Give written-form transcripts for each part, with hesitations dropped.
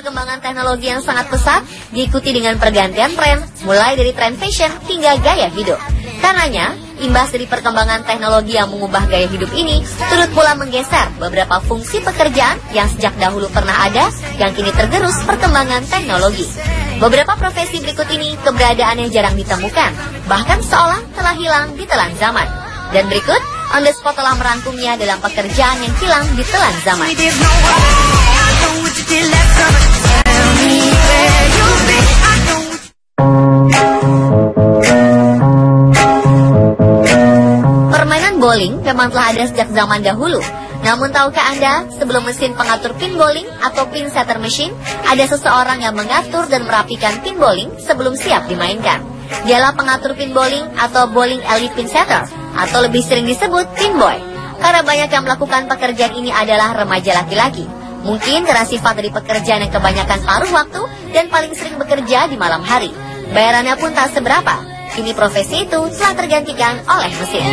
perkembangan teknologi yang sangat pesat diikuti dengan pergantian tren, mulai dari tren fashion hingga gaya hidup. Karenanya, imbas dari perkembangan teknologi yang mengubah gaya hidup ini, turut pula menggeser beberapa fungsi pekerjaan yang sejak dahulu pernah ada, yang kini tergerus perkembangan teknologi. Beberapa profesi berikut ini keberadaannya jarang ditemukan, bahkan seolah telah hilang di telan zaman. Dan berikut, On The Spot telah merangkumnya dalam pekerjaan yang hilang di telan zaman. Permainan bowling memang telah ada sejak zaman dahulu. Namun tahukah Anda, sebelum mesin pengatur pin bowling atau pin setter machine, ada seseorang yang mengatur dan merapikan pin bowling sebelum siap dimainkan. Dialah pengatur pin bowling atau bowling alley pin setter, atau lebih sering disebut pin boy. Karena banyak yang melakukan pekerjaan ini adalah remaja laki-laki. Mungkin karena sifat dari pekerjaan yang kebanyakan paruh waktu dan paling sering bekerja di malam hari. Bayarannya pun tak seberapa. Kini profesi itu telah tergantikan oleh mesin.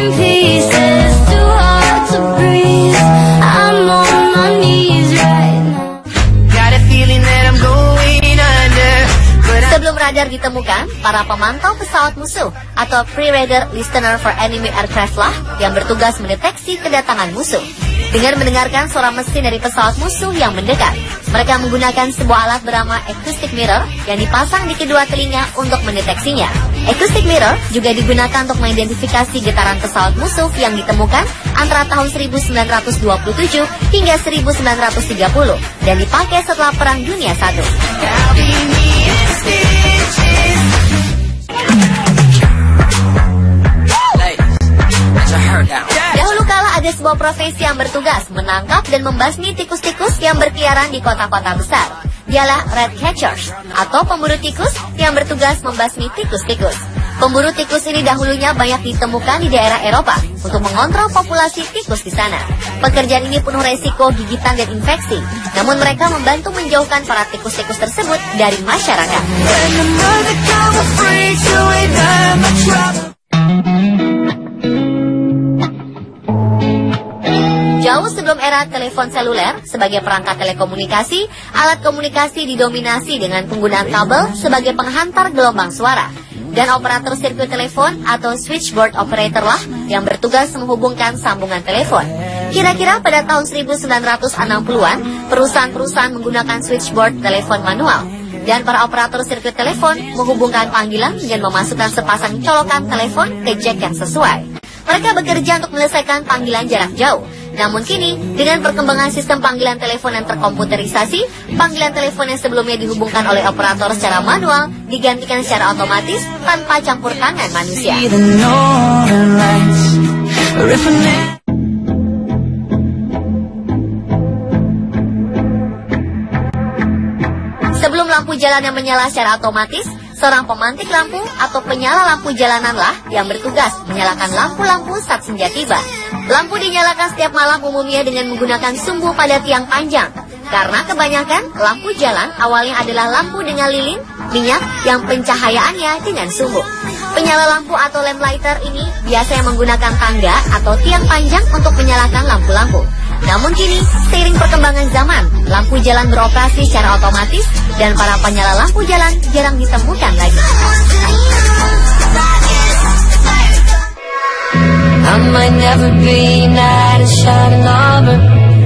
Sebelum radar ditemukan, para pemantau pesawat musuh atau pre-radar listener for enemy aircraft lah yang bertugas mendeteksi kedatangan musuh. Dengan mendengarkan suara mesin dari pesawat musuh yang mendekat, mereka menggunakan sebuah alat bernama acoustic mirror yang dipasang di kedua telinga untuk mendeteksinya. Acoustic mirror juga digunakan untuk mengidentifikasi getaran pesawat musuh yang ditemukan antara tahun 1927 hingga 1930 dan dipakai setelah Perang Dunia I. Dahulu kala ada sebuah profesi yang bertugas menangkap dan membasmi tikus-tikus yang berkeliaran di kota-kota besar. Dialah rat catchers atau pemburu tikus yang bertugas membasmi tikus-tikus. Pemburu tikus ini dahulunya banyak ditemukan di daerah Eropa untuk mengontrol populasi tikus di sana. Pekerjaan ini penuh resiko gigitan dan infeksi, namun mereka membantu menjauhkan para tikus-tikus tersebut dari masyarakat. Jauh sebelum era telepon seluler sebagai perangkat telekomunikasi, alat komunikasi didominasi dengan penggunaan kabel sebagai penghantar gelombang suara. Dan operator sirkuit telepon atau switchboard operator lah yang bertugas menghubungkan sambungan telepon. Kira-kira pada tahun 1960-an, perusahaan-perusahaan menggunakan switchboard telepon manual. Dan para operator sirkuit telepon menghubungkan panggilan dengan memasukkan sepasang colokan telepon ke jack yang sesuai. Mereka bekerja untuk menyelesaikan panggilan jarak jauh. Namun kini, dengan perkembangan sistem panggilan telepon yang terkomputerisasi, panggilan telepon yang sebelumnya dihubungkan oleh operator secara manual digantikan secara otomatis tanpa campur tangan manusia. Sebelum lampu jalan yang menyala secara otomatis, seorang pemantik lampu atau penyala lampu jalananlah yang bertugas menyalakan lampu-lampu saat senja tiba. Lampu dinyalakan setiap malam umumnya dengan menggunakan sumbu pada tiang panjang. Karena kebanyakan lampu jalan awalnya adalah lampu dengan lilin, minyak yang pencahayaannya dengan sumbu. Penyala lampu atau lamp lighter ini biasanya menggunakan tangga atau tiang panjang untuk menyalakan lampu-lampu. Namun kini, seiring perkembangan zaman, lampu jalan beroperasi secara otomatis dan para penyala lampu jalan jarang ditemukan lagi.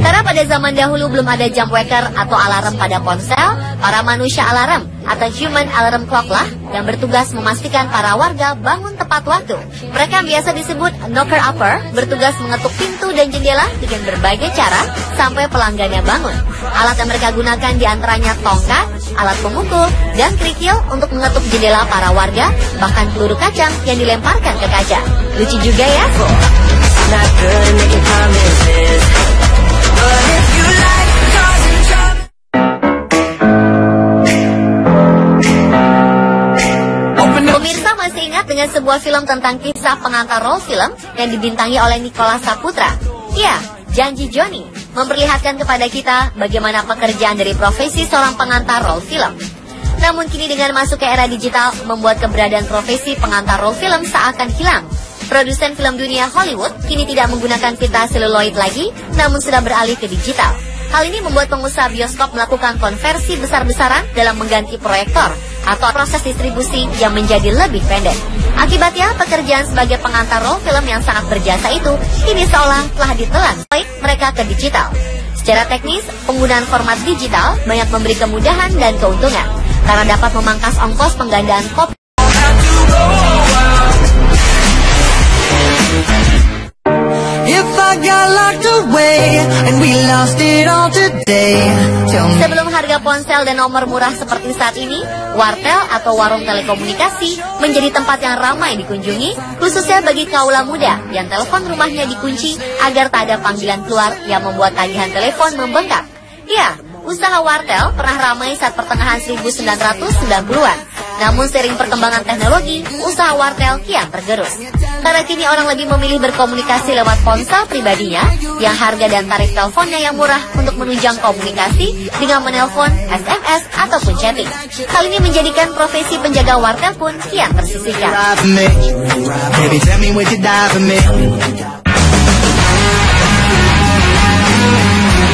Karena pada zaman dahulu belum ada jam waker atau alarm pada ponsel, para manusia alarm atau human alarm clock lah yang bertugas memastikan para warga bangun tepat waktu. Mereka biasa disebut knocker upper, bertugas mengetuk pintu dan jendela dengan berbagai cara sampai pelanggannya bangun. Alat yang mereka gunakan diantaranya tongkat, alat pemukul, dan kerikil untuk mengetuk jendela para warga, bahkan peluru kacang yang dilemparkan ke kaca. Lucu juga ya? Pemirsa masih ingat dengan sebuah film tentang kisah pengantar role film yang dibintangi oleh Nicholas Saputra? Ya, Janji Johnny memperlihatkan kepada kita bagaimana pekerjaan dari profesi seorang pengantar role film. Namun kini dengan masuk ke era digital membuat keberadaan profesi pengantar role film seakan hilang. Produsen film dunia Hollywood kini tidak menggunakan pita seluloid lagi, namun sudah beralih ke digital. Hal ini membuat pengusaha bioskop melakukan konversi besar-besaran dalam mengganti proyektor atau proses distribusi yang menjadi lebih pendek. Akibatnya, pekerjaan sebagai pengantar roll film yang sangat berjasa itu kini seolah telah ditelan mereka ke digital. Secara teknis, penggunaan format digital banyak memberi kemudahan dan keuntungan karena dapat memangkas ongkos penggandaan kopi. Sebelum harga ponsel dan nomor murah seperti saat ini, wartel atau warung telekomunikasi menjadi tempat yang ramai dikunjungi, khususnya bagi kaula muda yang telepon rumahnya dikunci agar tak ada panggilan keluar yang membuat tagihan telepon membengkak. Ya, usaha wartel pernah ramai saat pertengahan 1990-an. Namun seiring perkembangan teknologi, usaha wartel kian tergerus. Karena kini orang lebih memilih berkomunikasi lewat ponsel pribadinya, yang harga dan tarif teleponnya yang murah untuk menunjang komunikasi dengan menelpon, SMS, ataupun chatting. Hal ini menjadikan profesi penjaga wartel pun kian tersisihkan.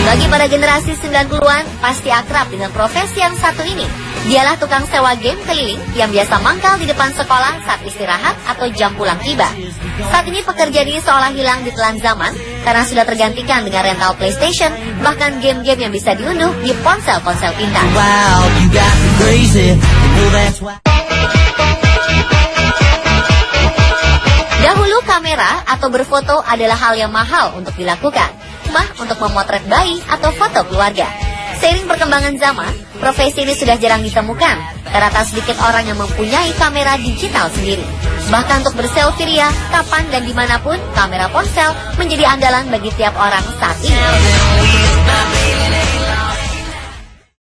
Bagi para generasi 90-an, pasti akrab dengan profesi yang satu ini. Dialah tukang sewa game keliling yang biasa mangkal di depan sekolah saat istirahat atau jam pulang tiba. Saat ini pekerjaan ini seolah hilang di telan zaman karena sudah tergantikan dengan rental PlayStation, bahkan game-game yang bisa diunduh di ponsel-ponsel pintar. Dahulu kamera atau berfoto adalah hal yang mahal untuk dilakukan, untuk memotret bayi atau foto keluarga. Seiring perkembangan zaman, profesi ini sudah jarang ditemukan karena tak sedikit orang yang mempunyai kamera digital sendiri. Bahkan untuk berselfie ria, kapan dan dimanapun, kamera ponsel menjadi andalan bagi tiap orang saat ini.